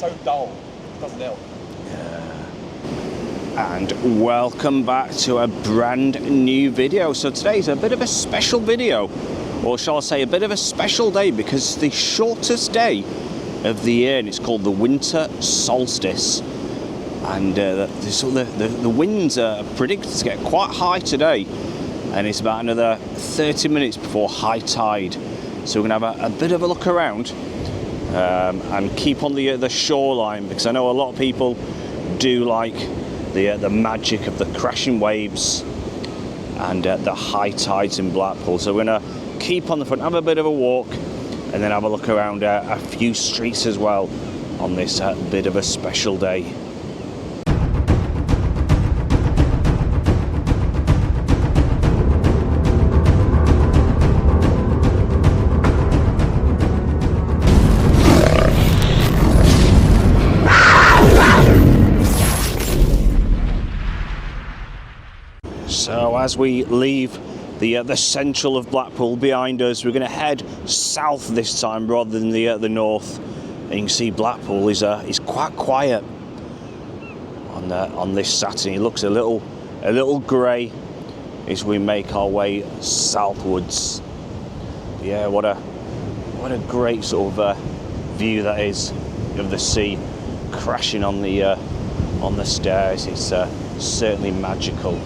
so dull. It doesn't help. And welcome back to a brand new video. So today's a bit of a special video, or shall I say a bit of a special day, because it's the shortest day of the year and it's called the winter solstice. And the winds are predicted to get quite high today, and it's about another 30 minutes before high tide. So we're going to have a bit of a look around and keep on the shoreline, because I know a lot of people do like the magic of the crashing waves and the high tides in Blackpool. So we're going to keep on the front, have a bit of a walk, and then have a look around a few streets as well on this bit of a special day. So as we leave the central of Blackpool behind us, we're going to head south this time rather than the north. And you can see Blackpool is quite quiet on this Saturday. It looks a little grey as we make our way southwards. Yeah, what a great sort of view that is of the sea crashing on the stairs. It's certainly magical.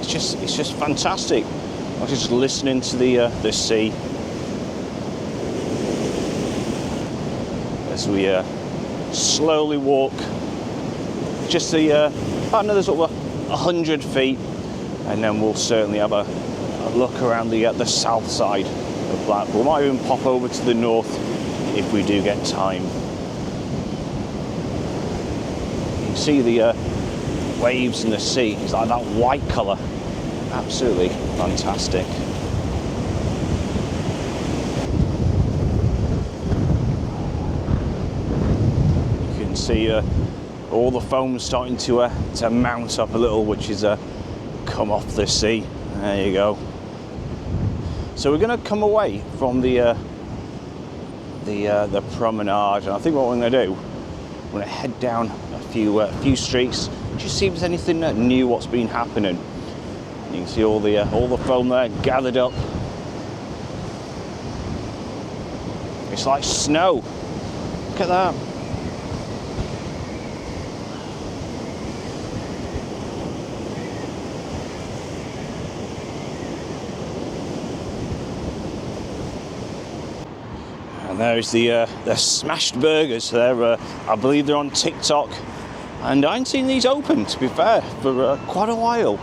It's just fantastic. I was just listening to the sea as we slowly walk just about another sort of 100 feet, and then we'll certainly have a look around the south side of Blackpool. We might even pop over to the north if we do get time. You can see the waves in the sea. It's like that white colour. Absolutely fantastic. You can see all the foam starting to mount up a little, which is come off the sea. There you go. So we're going to come away from the promenade, and I think what we're going to do, we're going to head down a few streets, just see if there's anything new what's been happening. You can see all the foam there gathered up. It's like snow. Look at that. And there's the smashed burgers. I believe they're on TikTok, and I haven't seen these open, to be fair, for quite a while.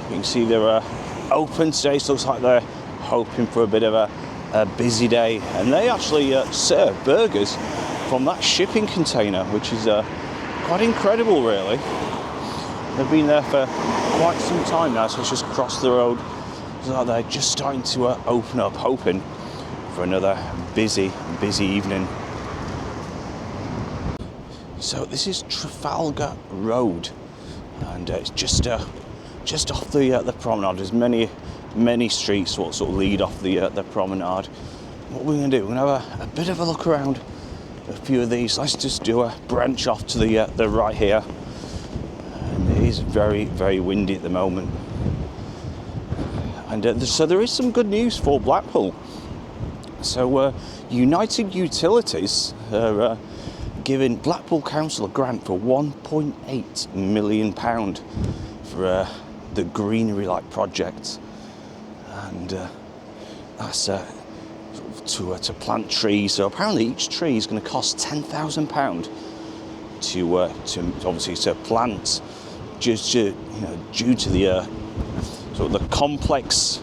You can see they're open today, so it looks like they're hoping for a bit of a busy day. And they actually serve burgers from that shipping container, which is quite incredible, really. They've been there for quite some time now, so it's just across the road. So they're just starting to open up, hoping for another busy evening. So this is Trafalgar Road, and it's just off the promenade. There's many streets what sort of lead off the promenade. What we're going to do, we're going to have a bit of a look around a few of these. Let's just do a branch off to the right here. And it is very, very windy at the moment. And so there is some good news for Blackpool. So United Utilities are giving Blackpool Council a grant for £1.8 million for the greenery like project, and that's to plant trees. So apparently each tree is going to cost £10,000 to obviously to plant, just due to the sort of the complex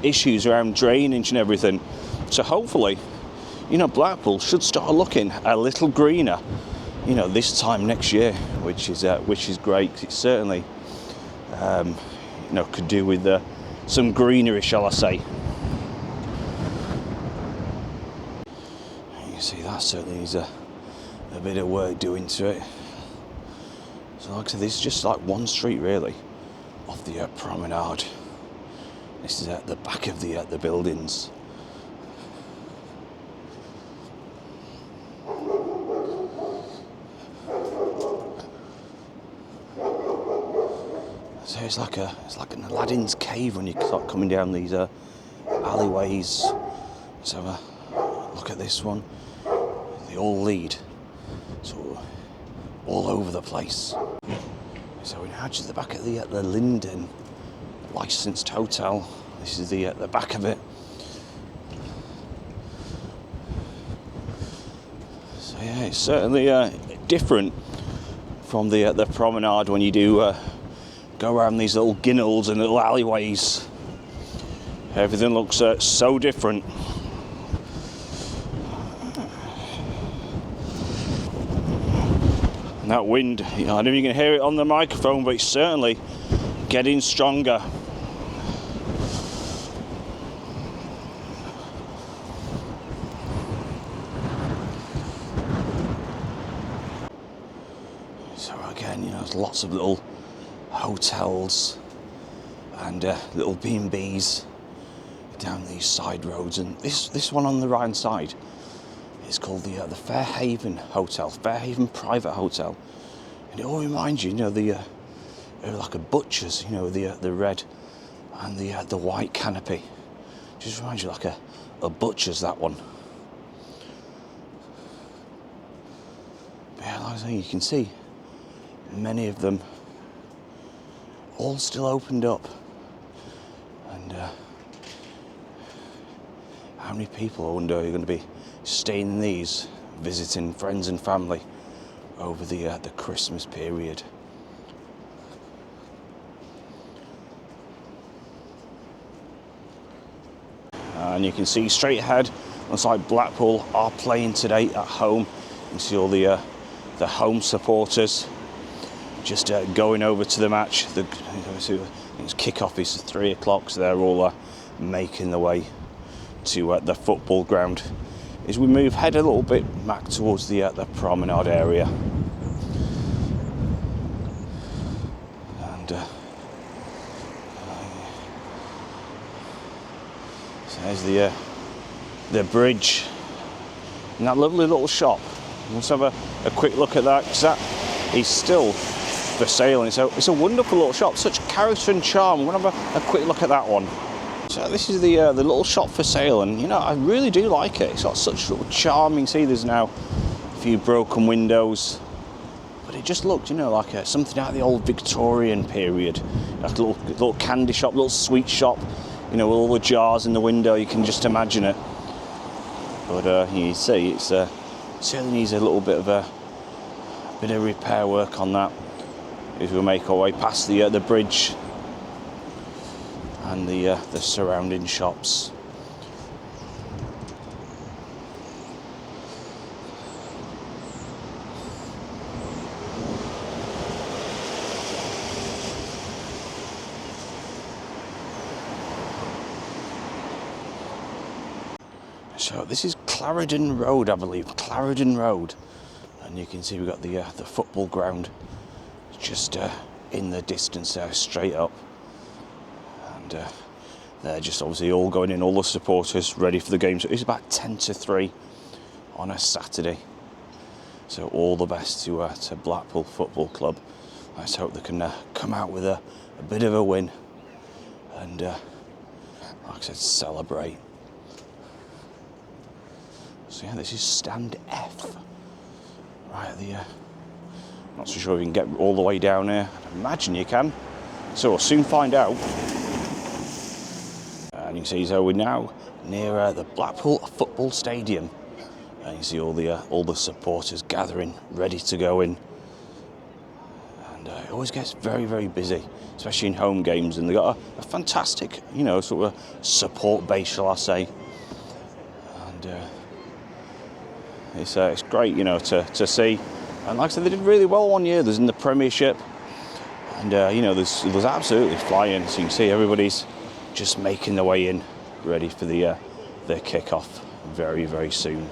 issues around drainage and everything. So hopefully, Blackpool should start looking a little greener, this time next year, which is great. 'Cause it's certainly could do with some greenery, shall I say. You can see that certainly needs a bit of work doing to it. So like I said, this is just like one street really off the promenade. This is at the back of the buildings. So it's like an Aladdin's cave when you start coming down these alleyways. Let's have a look at this one. They all lead sort of all over the place. So we're now just at the back of the Linden licensed hotel. This is the back of it. So yeah, it's certainly different from the promenade when you do go around these little ginnels and little alleyways. Everything looks so different. And that wind, I don't know if you can hear it on the microphone, but it's certainly getting stronger. So again, there's lots of little hotels and little B&Bs down these side roads, and this one on the right hand side is called the Fairhaven Hotel, Fairhaven Private Hotel, and it all reminds you, like a butcher's, the red and the white canopy. Just reminds you like a butcher's, that one. But yeah, like I say, you can see many of them all still opened up, and how many people, I wonder, are going to be staying in these, visiting friends and family over the Christmas period. And you can see straight ahead, looks like Blackpool are playing today at home. You can see all the home supporters just going over to the match. It's kick-off is 3 o'clock, so they're all making the way to the football ground. As we head a little bit back towards the promenade area, and so there's the bridge and that lovely little shop. Let's have a quick look at that, because that is still for sale, and it's a wonderful little shop, such character and charm. We're gonna have a quick look at that one. So this is the little shop for sale, and I really do like it. It's got such sort of charming. See, there's now a few broken windows, but it just looked, like something out of the old Victorian period, like a little candy shop, little sweet shop, with all the jars in the window. You can just imagine it. But you see, it's certainly needs a little bit of repair work on that as we make our way past the bridge and the surrounding shops. So this is Clarendon Road, I believe, Clarendon Road, and you can see we've got the football ground just in the distance there, straight up. And they're just obviously all going in, all the supporters ready for the game. So it's about 10 to 3 on a Saturday. So all the best to Blackpool Football Club. Let's hope they can come out with a bit of a win and, like I said, celebrate. So yeah, this is stand F. Right at the, not so sure if you can get all the way down here. I imagine you can. So we'll soon find out. And you can see, so we're now near the Blackpool Football Stadium. And you see all the supporters gathering, ready to go in. And it always gets very, very busy, especially in home games. And they've got a fantastic, sort of support base, shall I say. And it's great, to see. And like I said, they did really well one year. There's in the Premiership. And, there's absolutely flying. So you can see everybody's just making their way in, ready for their kick-off very, very soon.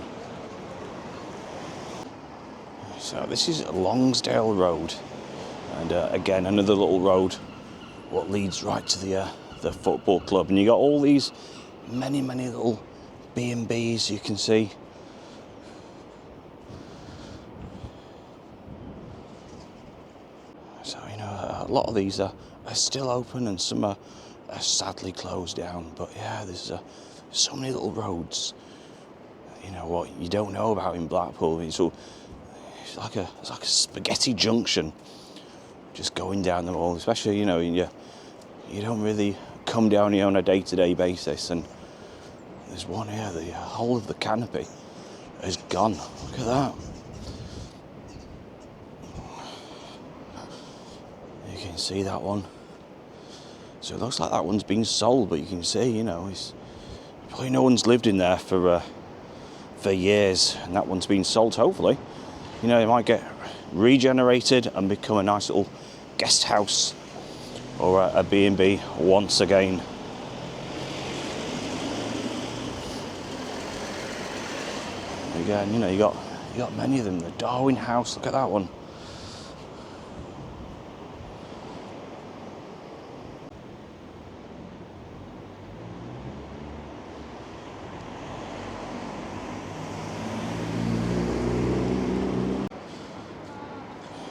So this is Longsdale Road, and again another little road what leads right to the football club, and you got all these many little B&Bs you can see. So, you know, a lot of these are still open and some are sadly closed down. But yeah, there's so many little roads, you know, what you don't know about in Blackpool. I mean, so it's like a spaghetti junction just going down them all, especially, you know, you don't really come down here on a day-to-day basis. And there's one here, the whole of the canopy is gone. Look at that. You can see that one. So it looks like that one's been sold, but you can see, you know, it's probably no one's lived in there for years, and that one's been sold. Hopefully, you know, it might get regenerated and become a nice little guest house or a B&B once again. Again, you know, you got many of them. The Darwin House, look at that one.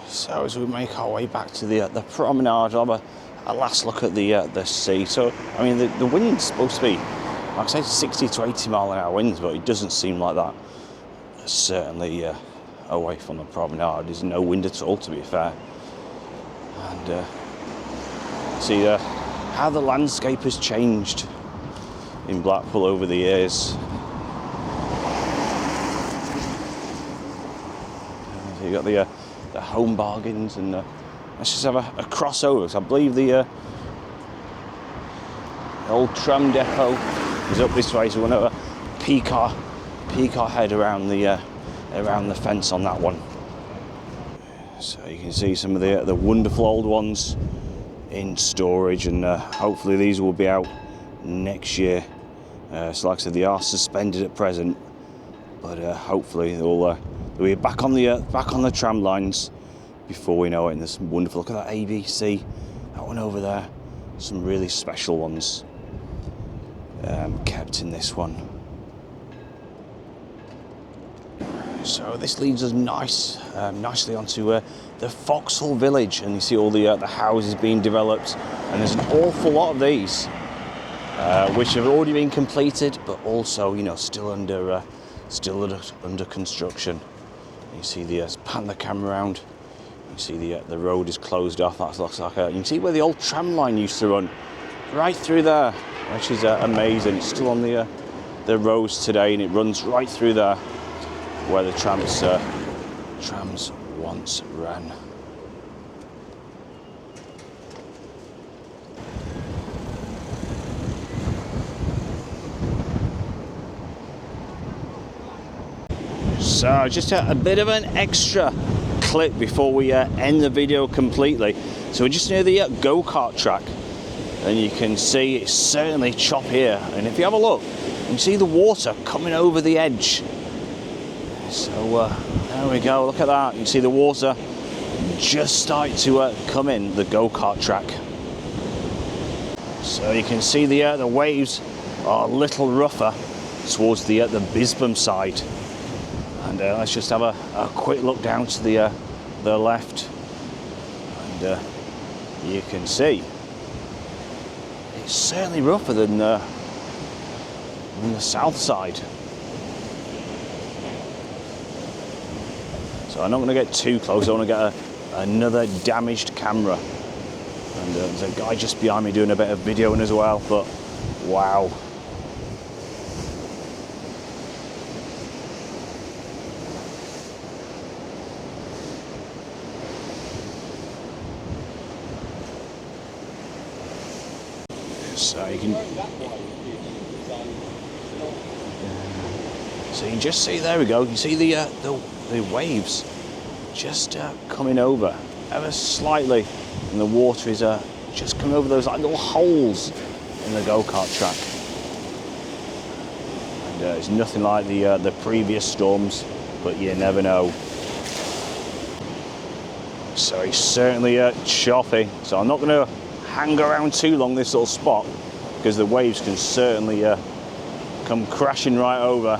So as we make our way back to the promenade, I'll have a last look at the sea. So, I mean, the wind's supposed to be, like I say, 60 to 80 mile an hour winds, but it doesn't seem like that. Certainly away from the promenade, there's no wind at all, to be fair. And see how the landscape has changed in Blackpool over the years. So you got the home bargains, and let's just have a crossover. So I believe the old tram depot is up this way, so we're going to peek our head around the fence on that one. So you can see some of the wonderful old ones in storage, and hopefully these will be out next year. So like I said, they are suspended at present, but hopefully they'll be back on the tram lines before we know it. And there's some wonderful, look at that ABC, that one over there, some really special ones kept in this one. So this leads us nicely onto the Foxhall Village, and you see all the houses being developed, and there's an awful lot of these which have already been completed, but also, you know, still under construction. You see pan the camera around. You see the road is closed off. That looks like you can see where the old tram line used to run, right through there, which is amazing. It's still on the roads today, and it runs right through there where the trams once ran. So just a bit of an extra clip before we end the video completely. So we're just near the go-kart track, and you can see it's certainly chop here, and if you have a look, you can see the water coming over the edge. So there we go, look at that. You can see the water just starting to come in the go-kart track. So you can see the waves are a little rougher towards the Bisbam side. And let's just have a quick look down to the left, and you can see it's certainly rougher than the south side. So I'm not going to get too close. I want to get another damaged camera. And there's a guy just behind me doing a bit of videoing as well, but wow. So you can just see, there we go, you see the waves just coming over ever slightly, and the water is just coming over those like little holes in the go-kart track. And it's nothing like the previous storms, but you never know. So it's certainly choppy, so I'm not going to hang around too long this little spot, because the waves can certainly come crashing right over